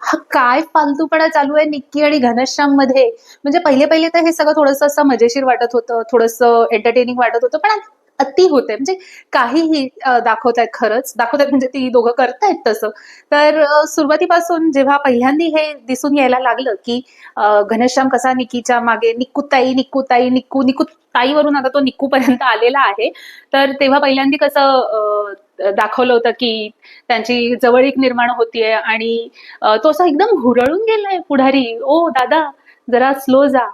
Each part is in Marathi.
हा काय फालतूपणा चालू आहे निक्की आणि घनश्याम मध्ये. म्हणजे पहिले पहिले तर हे सगळं थोडंसं असं मजेशीर वाटत होतं, थोडंसं एंटरटेनिंग वाटत होतं, पण अति होते म्हणजे काहीही दाखवतायत, खरंच दाखवतायत म्हणजे ती दोघं करतायत तसं. तर सुरुवातीपासून जेव्हा पहिल्यांदा हे दिसून यायला लागलं की घनश्याम कसा निक्कीच्या मागे निक्कूताई निक्कूताई निक्कू निक्कूताईवरून आता तो निक्कू पर्यंत आलेला आहे. तर तेव्हा पहिल्यांदा कसं दाखवलं होतं की त्यांची जवळीक निर्माण होतीये आणि तो असा एकदम हुरळून गेलाय पुढारी. ओ दादा, जरा स्लो जा,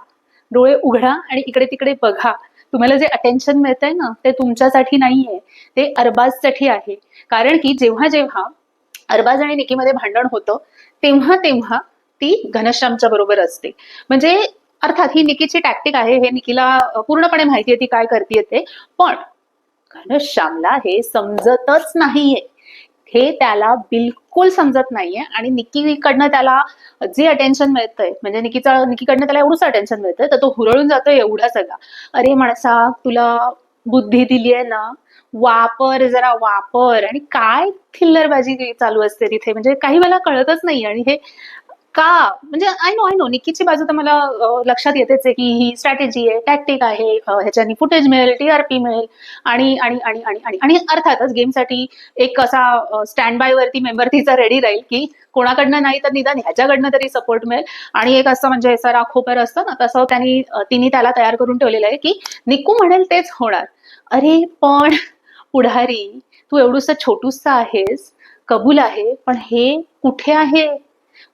डोळे उघडा आणि इकडे तिकडे बघा. तुम्हाला जे अटेन्शन मिळतंय ना ते तुमच्यासाठी नाहीये, ते अरबाजसाठी आहे. कारण की जेव्हा जेव्हा अरबाज आणि निकीमध्ये भांडण होतं तेव्हा तेव्हा ती घनश्यामच्या बरोबर असते. म्हणजे अर्थात ही निकीची टॅक्टिक आहे, हे निकीला पूर्णपणे माहितीये ती काय करते ते. पण घनश्यामला हे समजतच नाहीये. हे त्याला बिलकुल समजत नाहीये आणि निक्कीकडनं त्याला जे अटेन्शन मिळतंय, म्हणजे निक्कीकडनं त्याला एवढंच अटेन्शन मिळतंय, तर तो हुरळून जातोय एवढा सगळा. अरे माणसा, तुला बुद्धी दिलीये ना, वापर जरा वापर. आणि काय थिल्लरबाजी चालू असते तिथे, म्हणजे काही मला कळतच नाही. आणि हे का, म्हणजे आय नो निक्कीची बाजू तर मला लक्षात येतेच आहे की ही स्ट्रॅटेजी आहे, टॅक्टिक आहे, ह्याच्यानी फुटेज मिळेल, टीआरपी मिळेल. आणि अर्थातच गेमसाठी एक असा स्टँड बाय वरती मेंबर तिचा रेडी राहील की कोणाकडनं नाही तर निदान ह्याच्याकडनं तरी सपोर्ट मिळेल. आणि एक असं म्हणजे सरा खोपर असतं ना, तसं तिने त्याला तयार करून ठेवलेलं आहे की निक्कू म्हणेल तेच होणार. अरे पण पुढारी, तू एवढूसा छोटूसा आहेस, कबूल आहे, पण हे कुठे आहे,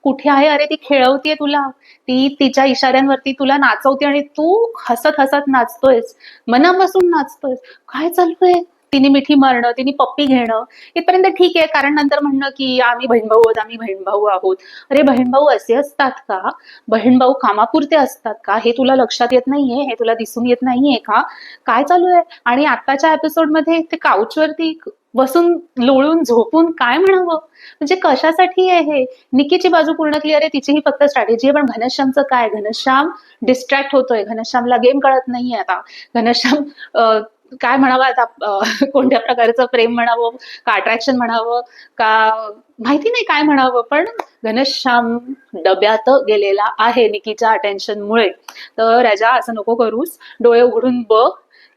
कुठे आहे? अरे ती खेळवतीये तुला, ती तिच्या इशाऱ्यांवरती तुला नाचवते आणि तू हसत हसत नाचतोयस, मनापासून नाचतोयस. काय चालू आहे? तिने मिठी मारणं, तिने पप्पी घेणं, इथपर्यंत ठीक आहे. कारण नंतर म्हणणं की आम्ही बहीण भाऊ आहोत, आम्ही बहीण भाऊ आहोत. अरे बहीण भाऊ असे असतात का? बहीण भाऊ कामापुरते असतात का? हे तुला लक्षात येत नाहीये? हे तुला दिसून येत नाहीये का? काय चालू आहे? आणि आत्ताच्या एपिसोडमध्ये ते काउचवरती बसून लोळून झोपून काय म्हणावं, म्हणजे कशासाठी आहे हे? निकीची बाजू पूर्ण क्लिअर आहे, तिचीही फक्त स्ट्रॅटेजी आहे. पण घनश्यामचं काय? घनश्याम डिस्ट्रॅक्ट होतोय, घनश्यामला गेम कळत नाहीये आता. घनश्याम काय म्हणावं आता, कोणत्या प्रकारचं प्रेम म्हणावं का अट्रॅक्शन म्हणावं का माहिती नाही काय म्हणावं, पण घनश्याम डब्यात गेलेला आहे निकीच्या अटेन्शनमुळे. तर राजा असं नको करूस, डोळे उघडून बघ.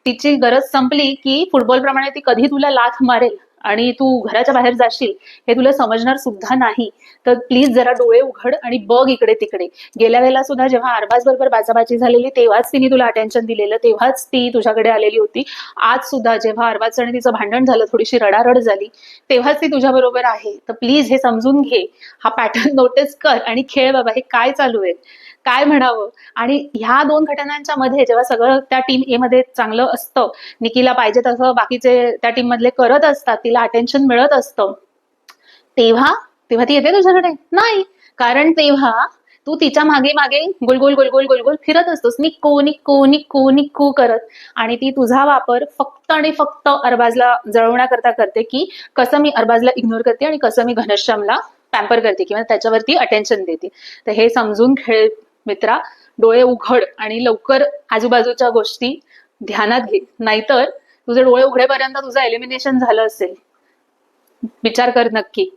तिची गरज संपली की फुटबॉल प्रमाणे ती कधी तुला लाथ मारेल आणि तू घराच्या बाहेर जाशील हे तुला समजणार सुद्धा नाही. तर प्लीज जरा डोळे उघड आणि बघ इकडे तिकडे. गेल्या वेळेला सुद्धा जेव्हा अरबाज बरोबर बाचाबाची झालेली तेव्हाच तिने तुला अटेन्शन दिलेलं, तेव्हाच ती तुझ्याकडे आलेली होती. आज सुद्धा जेव्हा अरबाज आणि तिचं भांडण झालं, थोडीशी रडारड झाली, तेव्हाच ती तुझ्या बरोबर आहे. तर प्लीज हे समजून घे, हा पॅटर्न नोटीस कर आणि खेळ बाबा. हे काय चालू आहे, काय म्हणावं? आणि ह्या दोन घटनांच्या मध्ये जेव्हा सगळं त्या टीम ए मध्ये चांगलं असतं, निकीला पाहिजे तसं बाकीचे त्या टीम मधले करत असतात, तिला अटेन्शन मिळत असतं, तेव्हा तेव्हा ती येते तुझ्याकडे नाही. कारण तेव्हा तू तिच्या मागे मागे गोलगोल गोलगोल गोलगोल फिरत असतोस, निक्कू निक्कू निक्कू निक्कू करत. आणि ती तुझा वापर फक्त आणि फक्त अरबाजला जळवण्याकरता करते की कसं मी अरबाजला इग्नोर करते आणि कसं मी घनश्यामला पॅम्पर करते किंवा त्याच्यावरती अटेन्शन देते. तर हे समजून खेळ मित्रा. डोळे उघड आणि लवकर आजूबाजूच्या गोष्टी ध्यानात घे, नाहीतर तुझे डोळे उघडेपर्यंत तुझं एलिमिनेशन झालं असेल. विचार कर नक्की.